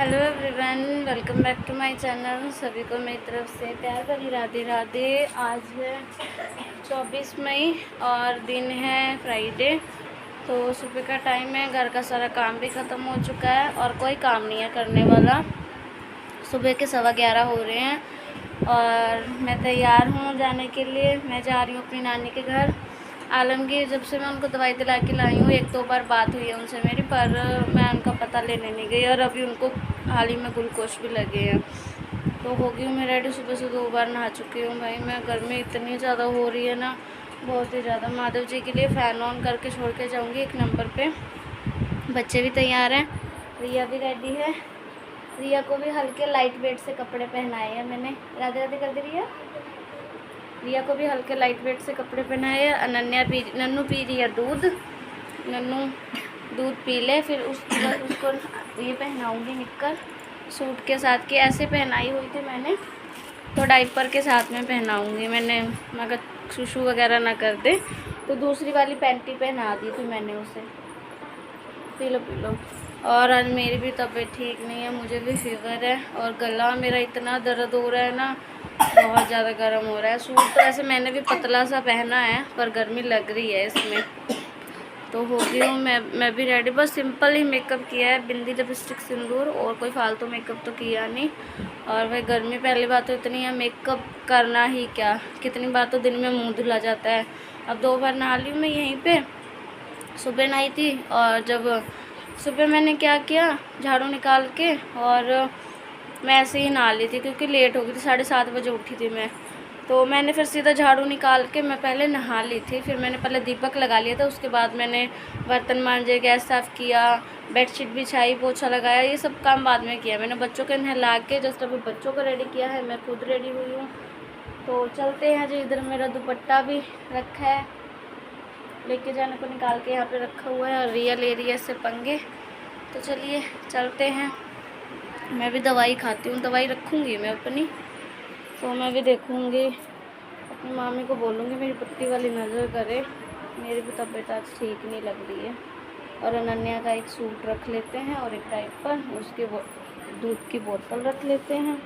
Hello everyone, welcome back to my channel. सभी को मेरी तरफ से प्यार भरी राधे राधे। आज है 24 मई और दिन है फ्राइडे। तो सुबह का टाइम है, घर का सारा काम भी ख़त्म हो चुका है और कोई काम नहीं है करने वाला। सुबह के 11:15 हो रहे हैं और मैं तैयार हूँ जाने के लिए। मैं जा रही हूँ अपनी नानी के घर। आलमगीर, जब से मैं उनको दवाई दिला के लाई हूँ, 1-2 बार बात हुई है उनसे मेरी, पर मैं उनका पता लेने नहीं गई और अभी उनको हाल ही में ग्लूकोज भी लगे हैं। तो हो गई हूँ मैं रेडी। सुबह से 2 बार नहा चुकी हूँ। भाई मैं गर्मी इतनी ज़्यादा हो रही है ना, बहुत ही ज़्यादा। महादेव जी के लिए फ़ैन ऑन करके छोड़ के जाऊँगी 1 नंबर पे। बच्चे भी तैयार हैं, रिया भी रेडी है। रिया को भी हल्के लाइट वेट से कपड़े पहनाए हैं मैंने। राधे राधे कर दे रिया। रिया को भी हल्के लाइट वेट से कपड़े पहनाए हैं। नन्नू पी रही है दूध। नन्नू दूध पी ले, फिर उसके बाद उसको ये पहनाऊँगी निक्कर सूट के साथ की। ऐसे पहनाई हुई थी मैंने, तो डाइपर के साथ में पहनाऊँगी मैंने, मगर सुसु वगैरह ना कर दे। तो दूसरी वाली पैंटी पहना दी थी मैंने उसे। P low. और आज मेरी भी तबीयत ठीक नहीं है, मुझे भी फीवर है और गला मेरा इतना दर्द हो रहा है ना, बहुत ज़्यादा गर्म हो रहा है। सूट तो ऐसे मैंने भी पतला सा पहना है, पर गर्मी लग रही है इसमें। तो हो गई हूँ मैं भी रेडी। बस सिंपल ही मेकअप किया है, बिंदी लिपस्टिक सिंदूर, और कोई फालतू मेकअप तो किया नहीं। और भाई गर्मी पहली बात तो इतनी है, मेकअप करना ही क्या, कितनी बार तो दिन में मुँह धुला जाता है। अब 2 बार नहा ली हूँ मैं यहीं पर। सुबह नहाई थी और जब सुबह मैंने क्या किया, झाड़ू निकाल के और मैं ऐसे ही नहा ली थी क्योंकि लेट हो गई थी। 7:30 बजे उठी थी मैं। तो मैंने फिर सीधा झाड़ू निकाल के मैं पहले नहा ली थी। फिर मैंने पहले दीपक लगा लिया था, उसके बाद मैंने बर्तन मांजे, गैस साफ़ किया, बेडशीट बिछाई, पोछा लगाया। ये सब काम बाद में किया मैंने। बच्चों को नहला के जस्ट अभी बच्चों को रेडी किया है, मैं खुद रेडी हुई हूँ। तो चलते हैं। जो इधर मेरा दुपट्टा भी रखा है, लेके जाने को निकाल के यहाँ पे रखा हुआ है, और रिया ले रही है इससे पंगे। तो चलिए चलते हैं। मैं भी दवाई खाती हूँ, दवाई रखूँगी मैं अपनी। तो मैं भी देखूँगी, अपनी मामी को बोलूँगी मेरी पट्टी वाली नज़र करे। मेरी भी तबीयत आज ठीक नहीं लग रही है। और अनन्या का एक सूट रख लेते हैं और एक डायपर, उसके दूध की बोतल रख लेते हैं,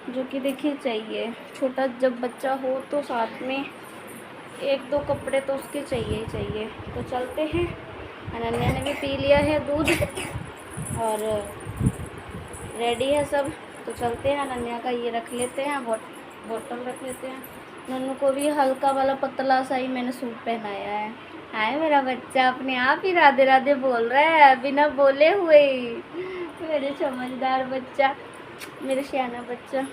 जो कि देखिए चाहिए। छोटा जब बच्चा हो तो साथ में 1-2 कपड़े तो उसके चाहिए ही चाहिए। तो चलते हैं। अनन्या ने भी पी लिया है दूध और रेडी है सब। तो चलते हैं। अनन्या का ये रख लेते हैं, बोतल रख लेते हैं। नन्नू को भी हल्का वाला पतला सा ही मैंने सूट पहनाया है। हाय मेरा बच्चा अपने आप ही राधे राधे बोल रहा है बिना बोले हुए ही। मेरे समझदार बच्चा, मेरे सियाना बच्चा।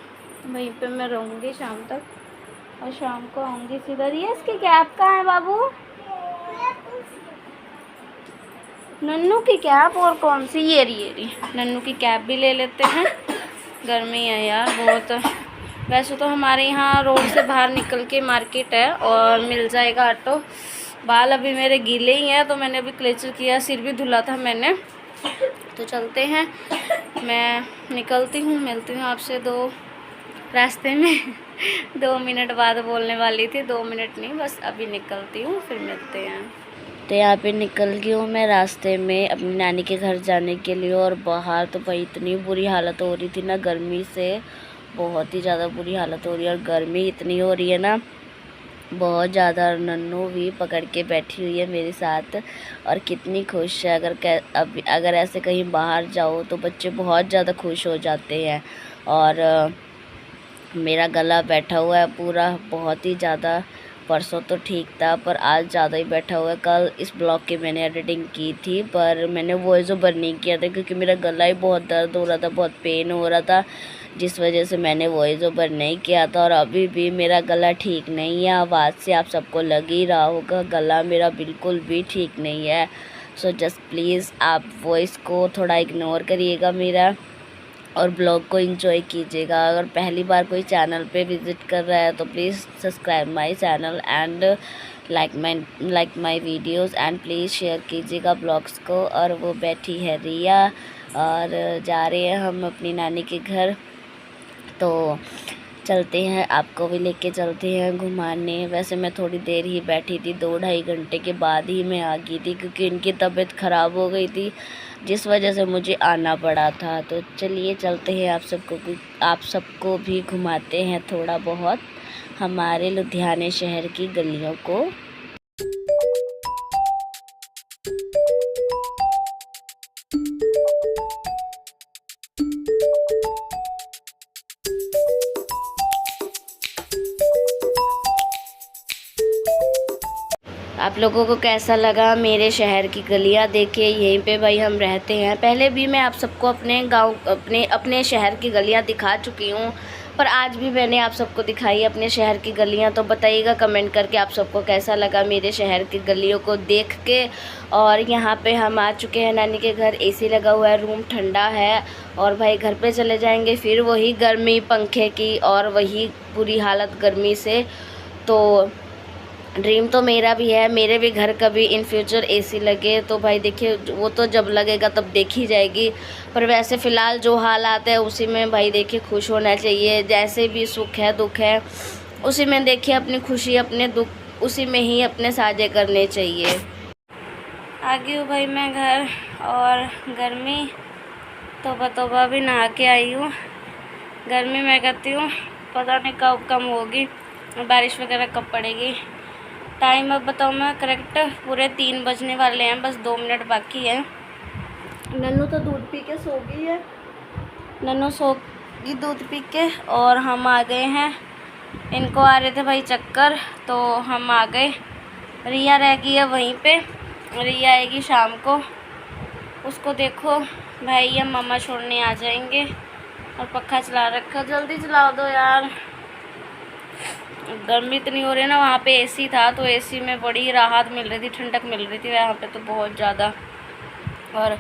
वहीं पे मैं रहूँगी शाम तक और शाम को आऊँगी सीधा। ये इसकी कैप कहाँ है बाबू? नन्नू की कैप और कौन सी? ये रही नन्नू की कैप भी ले लेते हैं। गर्मी है यार बहुत। वैसे तो हमारे यहाँ रोड से बाहर निकल के मार्केट है और मिल जाएगा ऑटो। बाल अभी मेरे गीले ही हैं, तो मैंने अभी क्लेचर किया, सिर भी धुला था मैंने। तो चलते हैं, मैं निकलती हूँ, मिलती हूँ आपसे रास्ते में 2 मिनट बाद बोलने वाली थी, 2 मिनट नहीं, बस अभी निकलती हूँ, फिर मिलते हैं। तो यहाँ पे निकल गई हूँ मैं रास्ते में अपनी नानी के घर जाने के लिए। और बाहर तो भाई इतनी बुरी हालत हो रही थी ना गर्मी से, बहुत ही ज़्यादा बुरी हालत हो रही है। और गर्मी इतनी हो रही है ना, बहुत ज़्यादा। नन्नू भी पकड़ के बैठी हुई है मेरे साथ और कितनी खुश है। अगर ऐसे कहीं बाहर जाओ तो बच्चे बहुत ज़्यादा खुश हो जाते हैं। और मेरा गला बैठा हुआ है पूरा, बहुत ही ज़्यादा। परसों तो ठीक था, पर आज ज़्यादा ही बैठा हुआ है। कल इस ब्लॉग की मैंने एडिटिंग की थी, पर मैंने वॉइस ओवर नहीं किया था क्योंकि मेरा गला ही बहुत दर्द हो रहा था, बहुत पेन हो रहा था, जिस वजह से मैंने वॉइस ओवर नहीं किया था। और अभी भी मेरा गला ठीक नहीं है। आवाज़ से आप सबको लग ही रहा होगा, गला मेरा बिल्कुल भी ठीक नहीं है। सो जस्ट प्लीज़ आप वॉइस को थोड़ा इग्नोर करिएगा मेरा, और ब्लॉग को एंजॉय कीजिएगा। अगर पहली बार कोई चैनल पे विज़िट कर रहा है तो please subscribe my channel and like my videos and please share कीजिएगा ब्लॉग्स को। और वो बैठी है रिया और जा रहे हैं हम अपनी नानी के घर। तो चलते हैं, आपको भी लेके चलते हैं घुमाने। वैसे मैं थोड़ी देर ही बैठी थी, 2-2.5 घंटे के बाद ही मैं आ गई थी क्योंकि इनकी तबीयत ख़राब हो गई थी। जिस वजह से मुझे आना पड़ा था। तो चलिए चलते हैं, आप सबको भी घुमाते हैं थोड़ा बहुत हमारे लुधियाने शहर की गलियों को। आप लोगों को कैसा लगा मेरे शहर की गलियां? देखिए यहीं पे भाई हम रहते हैं। पहले भी मैं आप सबको अपने गांव अपने शहर की गलियां दिखा चुकी हूँ, पर आज भी मैंने आप सबको दिखाई अपने शहर की गलियां। तो बताइएगा कमेंट करके आप सबको कैसा लगा मेरे शहर की गलियों को देख के। और यहाँ पे हम आ चुके हैं नानी के घर। एसी लगा हुआ है, रूम ठंडा है। और भाई घर पे चले जाएंगे, फिर वही गर्मी पंखे की और वही बुरी हालत गर्मी से। तो ड्रीम तो मेरा भी है, मेरे भी घर कभी इन फ्यूचर एसी लगे। तो भाई देखिए वो तो जब लगेगा तब देखी जाएगी, पर वैसे फ़िलहाल जो हालात है उसी में भाई देखिए खुश होना चाहिए। जैसे भी सुख है दुख है उसी में देखिए अपनी खुशी अपने दुख उसी में ही अपने साझे करने चाहिए। आ गई हूँ भाई मैं घर, और गर्मी तोबा भी नहा के आई हूँ। गर्मी मैं कहती हूँ पता नहीं कब कम होगी, बारिश वगैरह कब पड़ेगी। टाइम अब बताओ मैं करेक्ट पूरे 3 बजने वाले हैं, बस 2 मिनट बाकी है। नन्नू तो दूध पी के सो गई है, नन्नू सो गई दूध पी के। और हम आ गए हैं, इनको आ रहे थे भाई चक्कर, तो हम आ गए। रिया रह गई है वहीं पे, रिया आएगी शाम को। उसको देखो भाई या मामा छोड़ने आ जाएंगे। और पक्खा चला रखा, जल्दी चला दो यार, गर्मी इतनी हो रही है ना। वहाँ पे एसी था तो एसी में बड़ी राहत मिल रही थी, ठंडक मिल रही थी। वहाँ पे तो बहुत ज़्यादा। और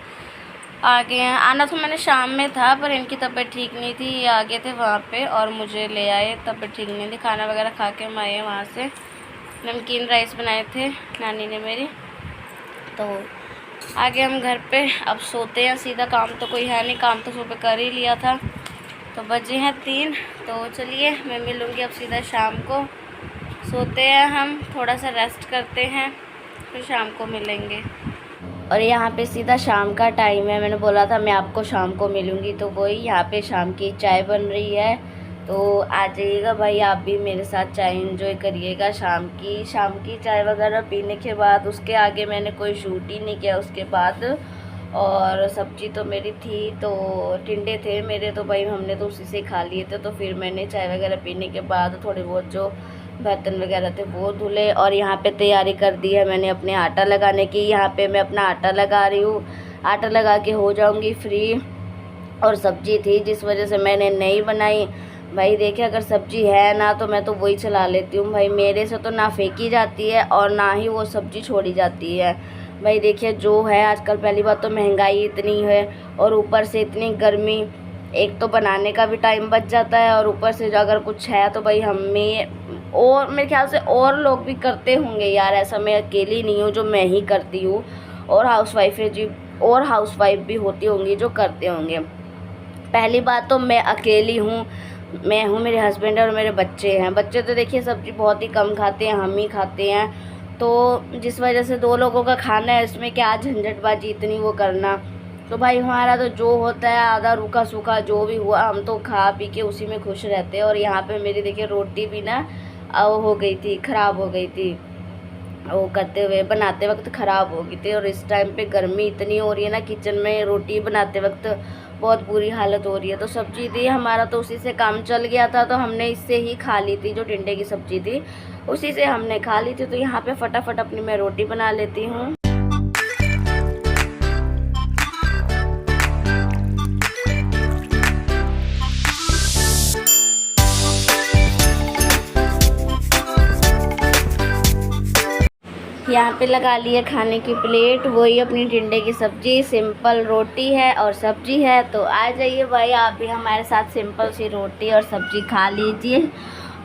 आगे हैं, आना तो मैंने शाम में था पर इनकी तबीयत ठीक नहीं थी, ये आ गए थे वहाँ पे और मुझे ले आए। तबीयत ठीक नहीं थी, खाना वगैरह खा के हम आए वहाँ से। नमकीन राइस बनाए थे नानी ने मेरी। तो आगे हम घर पे अब सोते हैं सीधा, काम तो कोई है नहीं, काम तो सुबह कर ही लिया था। तो बजे हैं 3, तो चलिए मैं मिलूँगी अब सीधा शाम को। सोते हैं हम, थोड़ा सा रेस्ट करते हैं, फिर शाम को मिलेंगे। और यहाँ पे सीधा शाम का टाइम है, मैंने बोला था मैं आपको शाम को मिलूँगी, तो वही यहाँ पे शाम की चाय बन रही है। तो आ जाइएगा भाई आप भी मेरे साथ चाय एंजॉय करिएगा। शाम की चाय वगैरह पीने के बाद उसके आगे मैंने कोई शूट ही नहीं किया उसके बाद। और सब्जी तो मेरी थी, तो टिंडे थे मेरे, तो भाई हमने तो उसी से खा लिए थे। तो फिर मैंने चाय वगैरह पीने के बाद थोड़े बहुत जो बर्तन वगैरह थे वो धुले। और यहाँ पे तैयारी कर दी है मैंने अपने आटा लगाने की। यहाँ पे मैं अपना आटा लगा रही हूँ, आटा लगा के हो जाऊँगी फ्री। और सब्जी थी जिस वजह से मैंने नहीं बनाई। भाई देखिए अगर सब्जी है ना तो मैं तो वही चला लेती हूँ भाई, मेरे से तो ना फेंकी जाती है और ना ही वो सब्जी छोड़ी जाती है। भाई देखिए जो है आजकल, पहली बात तो महंगाई इतनी है और ऊपर से इतनी गर्मी, एक तो बनाने का भी टाइम बच जाता है और ऊपर से अगर कुछ है तो भाई हमें और मेरे ख्याल से और लोग भी करते होंगे यार, ऐसा मैं अकेली नहीं हूँ जो मैं ही करती हूँ। और हाउसवाइफ भी होती होंगी जो करते होंगे। पहली बात तो मैं अकेली हूँ, मैं हूँ, मेरे हस्बैंड और मेरे बच्चे हैं। बच्चे तो देखिए सब्ज़ी बहुत ही कम खाते हैं, हम ही खाते हैं। तो जिस वजह से 2 लोगों का खाना है, इसमें क्या झंझटबाजी इतनी वो करना। तो भाई हमारा तो जो होता है आधा रूखा सूखा जो भी हुआ हम तो खा पी के उसी में खुश रहते हैं। और यहाँ पे मेरी देखिए रोटी भी ना हो गई थी, ख़राब हो गई थी, वो करते हुए बनाते वक्त ख़राब हो गई थी। और इस टाइम पे गर्मी इतनी हो रही है ना, किचन में रोटी बनाते वक्त बहुत बुरी हालत हो रही है। तो सब्जी थी हमारा तो उसी से काम चल गया था, तो हमने इससे ही खा ली थी। जो टिंडे की सब्जी थी उसी से हमने खा ली थी। तो यहाँ पे फटाफट अपनी मैं रोटी बना लेती हूँ। यहाँ पे लगा लिए खाने की प्लेट, वही अपनी टिंडे की सब्जी, सिंपल रोटी है और सब्जी है। तो आ जाइए भाई आप भी हमारे साथ सिंपल सी रोटी और सब्जी खा लीजिए।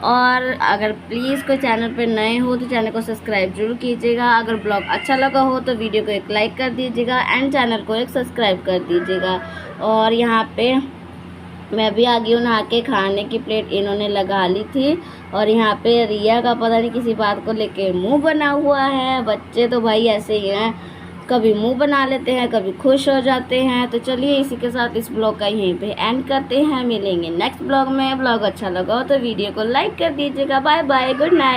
और अगर प्लीज़ कोई चैनल पे नए हो तो चैनल को सब्सक्राइब जरूर कीजिएगा। अगर ब्लॉग अच्छा लगा हो तो वीडियो को एक लाइक कर दीजिएगा एंड चैनल को एक सब्सक्राइब कर दीजिएगा। और यहाँ पे मैं भी आ गई हूँ नहा के, खाने की प्लेट इन्होंने लगा ली थी। और यहाँ पे रिया का पता नहीं किसी बात को लेके मुंह बना हुआ है। बच्चे तो भाई ऐसे ही हैं, कभी मुंह बना लेते हैं, कभी खुश हो जाते हैं। तो चलिए इसी के साथ इस ब्लॉग का यहीं पे एंड करते हैं। मिलेंगे नेक्स्ट ब्लॉग में। ब्लॉग अच्छा लगा हो तो वीडियो को लाइक कर दीजिएगा। Bye bye, good night.